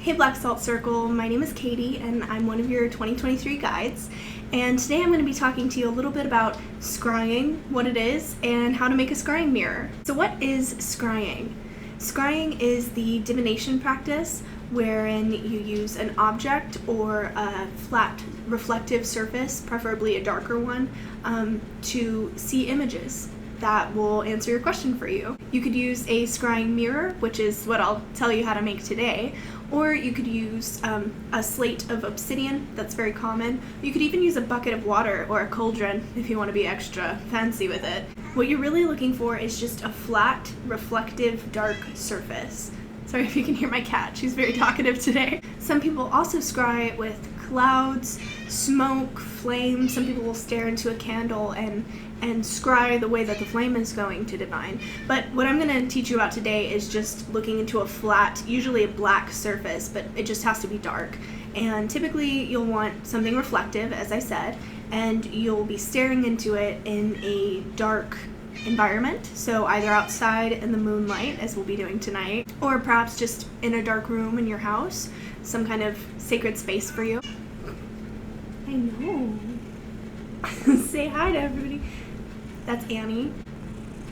Hey Black Salt Circle, my name is Katie and I'm one of your 2023 guides, and today I'm going to be talking to you a little bit about scrying, what it is, and how to make a scrying mirror. So what is scrying? Scrying is the divination practice wherein you use an object or a flat reflective surface, preferably a darker one, to see images that will answer your question for you. You could use a scrying mirror, which is what I'll tell you how to make today, or you could use a slate of obsidian, that's very common. You could even use a bucket of water or a cauldron if you want to be extra fancy with it. What you're really looking for is just a flat, reflective, dark surface. Sorry if you can hear my cat, she's very talkative today. Some people also scry with clouds, smoke, flame. Some people will stare into a candle and scry the way that the flame is going to divine. But what I'm going to teach you about today is just looking into a flat, usually a black surface, but it just has to be dark. And typically you'll want something reflective, as I said, and you'll be staring into it in a dark environment, so either outside in the moonlight, as we'll be doing tonight, or perhaps just in a dark room in your house, some kind of sacred space for you. I know. Say hi to everybody. That's Annie.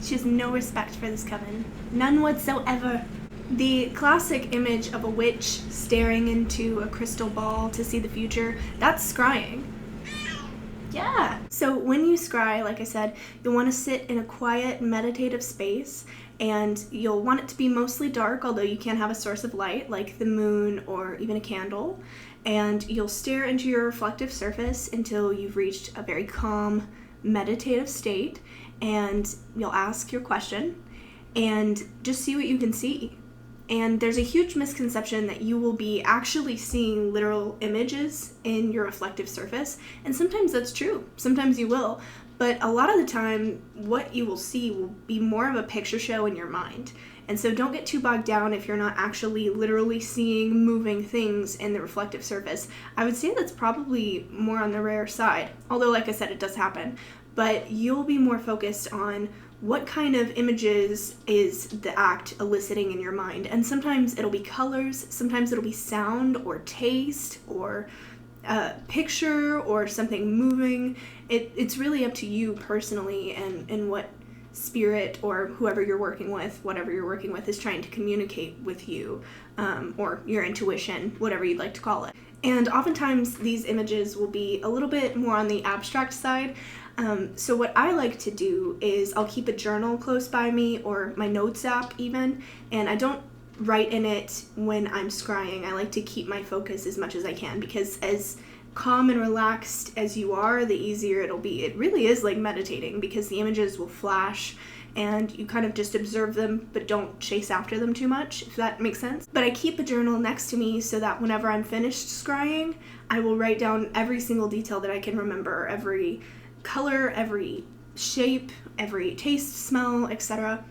She has no respect for this coven. None whatsoever. The classic image of a witch staring into a crystal ball to see the future, that's scrying. Yeah. So when you scry, like I said, you'll want to sit in a quiet, meditative space, and you'll want it to be mostly dark, although you can have a source of light, like the moon or even a candle, and you'll stare into your reflective surface until you've reached a very calm, meditative state, and you'll ask your question, and just see what you can see. And there's a huge misconception that you will be actually seeing literal images in your reflective surface, and sometimes that's true. Sometimes you will, but a lot of the time what you will see will be more of a picture show in your mind. And so don't get too bogged down if you're not actually literally seeing moving things in the reflective surface. I would say that's probably more on the rare side, although like I said, it does happen. But you'll be more focused on what kind of images is the act eliciting in your mind. And sometimes it'll be colors, sometimes it'll be sound or taste or picture or something moving. It's really up to you personally and what spirit or whoever you're working with, whatever you're working with, is trying to communicate with you, or your intuition, whatever you'd like to call it. And oftentimes these images will be a little bit more on the abstract side. So what I like to do is I'll keep a journal close by me, or my notes app even, and I don't write in it when I'm scrying. I like to keep my focus as much as I can, because as calm and relaxed as you are, the easier it'll be. It really is like meditating, because the images will flash and you kind of just observe them, but don't chase after them too much, if that makes sense. But I keep a journal next to me so that whenever I'm finished scrying, I will write down every single detail that I can remember, every color, every shape, every taste, smell, etc.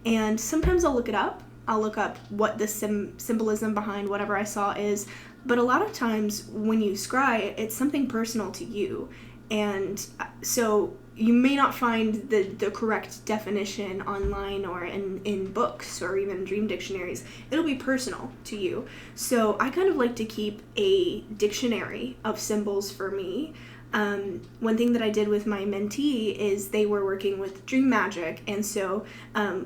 And sometimes I'll look it up. I'll look up what the symbolism behind whatever I saw is. But a lot of times when you scry, it's something personal to you. And so you may not find the correct definition online or in books or even dream dictionaries. It'll be personal to you. So I kind of like to keep a dictionary of symbols for me. One thing that I did with my mentee is they were working with dream magic, and so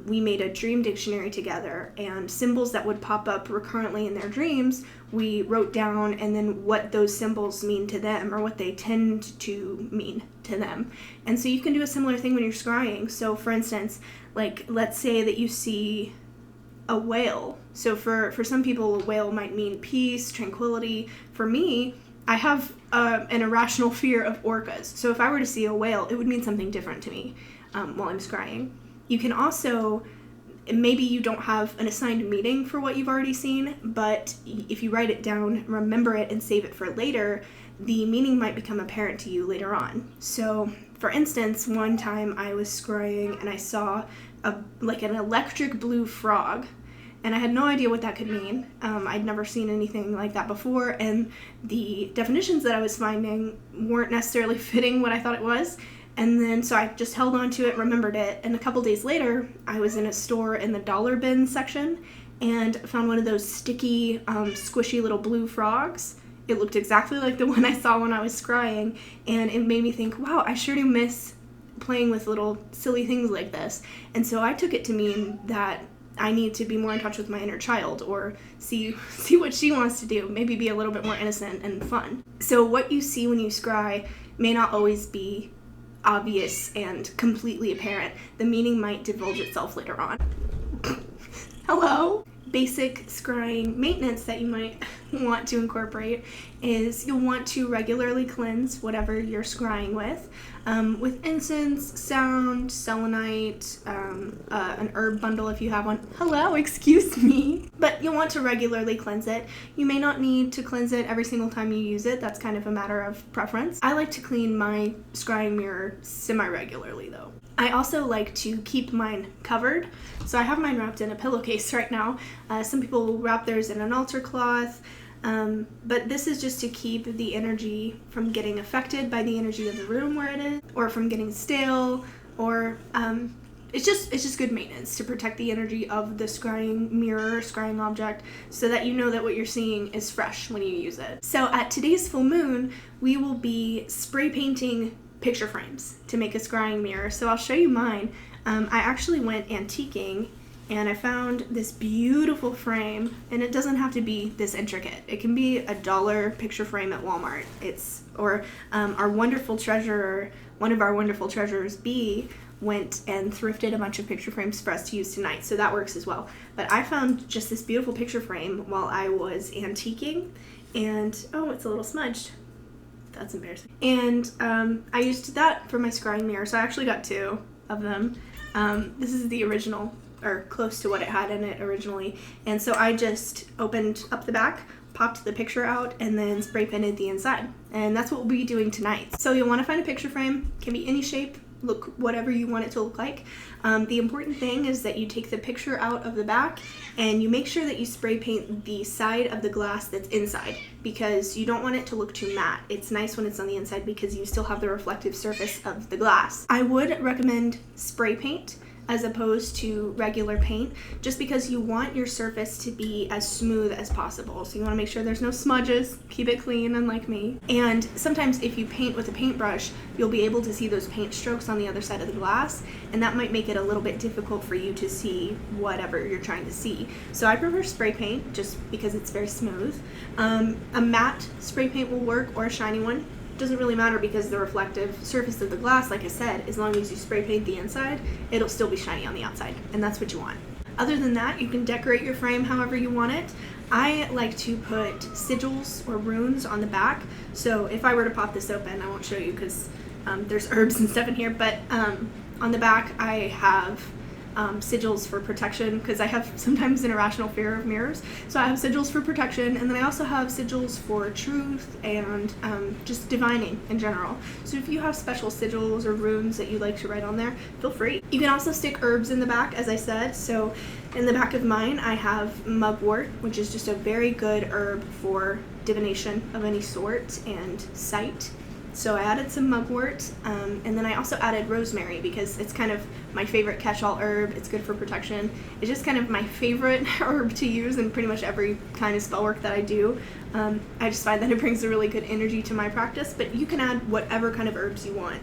we made a dream dictionary together, and symbols that would pop up recurrently in their dreams, we wrote down, and then what those symbols mean to them, or what they tend to mean to them. And so you can do a similar thing when you're scrying. So for instance, like let's say that you see a whale. So for some people, a whale might mean peace, tranquility. For me, I have an irrational fear of orcas. So if I were to see a whale, it would mean something different to me while I'm scrying. You can also, maybe you don't have an assigned meaning for what you've already seen, but if you write it down, remember it, and save it for later, the meaning might become apparent to you later on. So for instance, one time I was scrying and I saw like an electric blue frog. And I had no idea what that could mean. I'd never seen anything like that before, and the definitions that I was finding weren't necessarily fitting what I thought it was. And then so I just held on to it, remembered it, and a couple days later, I was in a store in the dollar bin section, and found one of those sticky, squishy little blue frogs. It looked exactly like the one I saw when I was scrying, and it made me think, wow, I sure do miss playing with little silly things like this. And so I took it to mean that I need to be more in touch with my inner child, or see what she wants to do, maybe be a little bit more innocent and fun. So what you see when you scry may not always be obvious and completely apparent. The meaning might divulge itself later on. Hello? Basic scrying maintenance that you might want to incorporate is you'll want to regularly cleanse whatever you're scrying with incense, sound, selenite, an herb bundle if you have one. Hello, excuse me. But you'll want to regularly cleanse it. You may not need to cleanse it every single time you use it. That's kind of a matter of preference. I like to clean my scrying mirror semi-regularly though. I also like to keep mine covered, so I have mine wrapped in a pillowcase right now. Some people will wrap theirs in an altar cloth, but this is just to keep the energy from getting affected by the energy of the room where it is, or from getting stale, or it's just good maintenance to protect the energy of the scrying mirror, scrying object, so that you know that what you're seeing is fresh when you use it. So at today's full moon, we will be spray painting picture frames to make a scrying mirror. So I'll show you mine. I actually went antiquing and I found this beautiful frame, and it doesn't have to be this intricate. It can be a $1 picture frame at Walmart. Our wonderful treasurer, one of our wonderful treasurers, B, went and thrifted a bunch of picture frames for us to use tonight, so that works as well. But I found just this beautiful picture frame while I was antiquing, and oh, it's a little smudged. That's embarrassing. And I used that for my scrying mirror, so I actually got 2 of them. This is the original, or close to what it had in it originally. And so I just opened up the back, popped the picture out, and then spray painted the inside. And that's what we'll be doing tonight. So you'll want to find a picture frame. Can be any shape, look whatever you want it to look like. The important thing is that you take the picture out of the back and you make sure that you spray paint the side of the glass that's inside, because you don't want it to look too matte. It's nice when it's on the inside because you still have the reflective surface of the glass. I would recommend spray paint as opposed to regular paint, just because you want your surface to be as smooth as possible. So you want to make sure there's no smudges, keep it clean, unlike me. And sometimes if you paint with a paintbrush, you'll be able to see those paint strokes on the other side of the glass, and that might make it a little bit difficult for you to see whatever you're trying to see. So I prefer spray paint just because it's very smooth. A matte spray paint will work, or a shiny one. Doesn't really matter, because the reflective surface of the glass, like I said, as long as you spray paint the inside, it'll still be shiny on the outside, and that's what you want. Other than that, you can decorate your frame however you want it. I like to put sigils or runes on the back. So if I were to pop this open, I won't show you because there's herbs and stuff in here, but on the back I have sigils for protection, because I have sometimes an irrational fear of mirrors. So I have sigils for protection, and then I also have sigils for truth and just divining in general. So if you have special sigils or runes that you like to write on there, feel free. You can also stick herbs in the back, as I said. So in the back of mine I have mugwort, which is just a very good herb for divination of any sort and sight. So I added some mugwort, and then I also added rosemary, because it's kind of my favorite catch-all herb. It's good for protection. It's just kind of my favorite herb to use in pretty much every kind of spell work that I do. I just find that it brings a really good energy to my practice, but you can add whatever kind of herbs you want.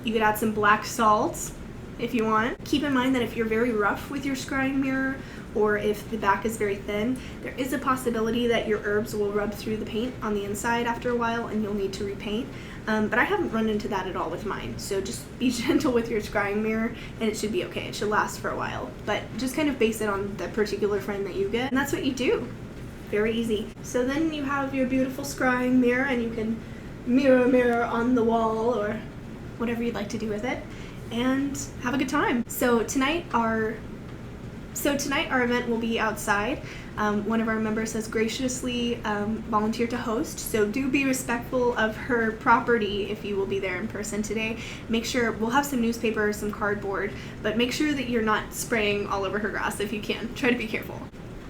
You could add some black salt if you want. Keep in mind that if you're very rough with your scrying mirror, or if the back is very thin, there is a possibility that your herbs will rub through the paint on the inside after a while and you'll need to repaint. But I haven't run into that at all with mine, so just be gentle with your scrying mirror and it should be okay. It should last for a while, but just kind of base it on the particular frame that you get, and that's what you do. Very easy. So then you have your beautiful scrying mirror, and you can mirror on the wall or whatever you'd like to do with it, and have a good time. So tonight our event will be outside. One of our members has graciously volunteered to host, so do be respectful of her property if you will be there in person today. Make sure, we'll have some newspaper or some cardboard, but make sure that you're not spraying all over her grass if you can. Try to be careful.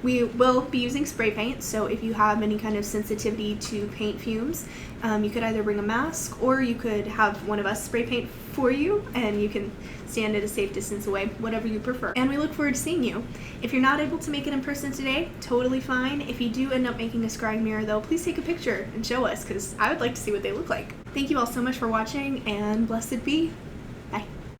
We will be using spray paint, so if you have any kind of sensitivity to paint fumes, you could either bring a mask or you could have one of us spray paint for you, and you can stand at a safe distance away, whatever you prefer. And we look forward to seeing you. If you're not able to make it in person today, totally fine. If you do end up making a scrying mirror though, please take a picture and show us, because I would like to see what they look like. Thank you all so much for watching, and blessed be.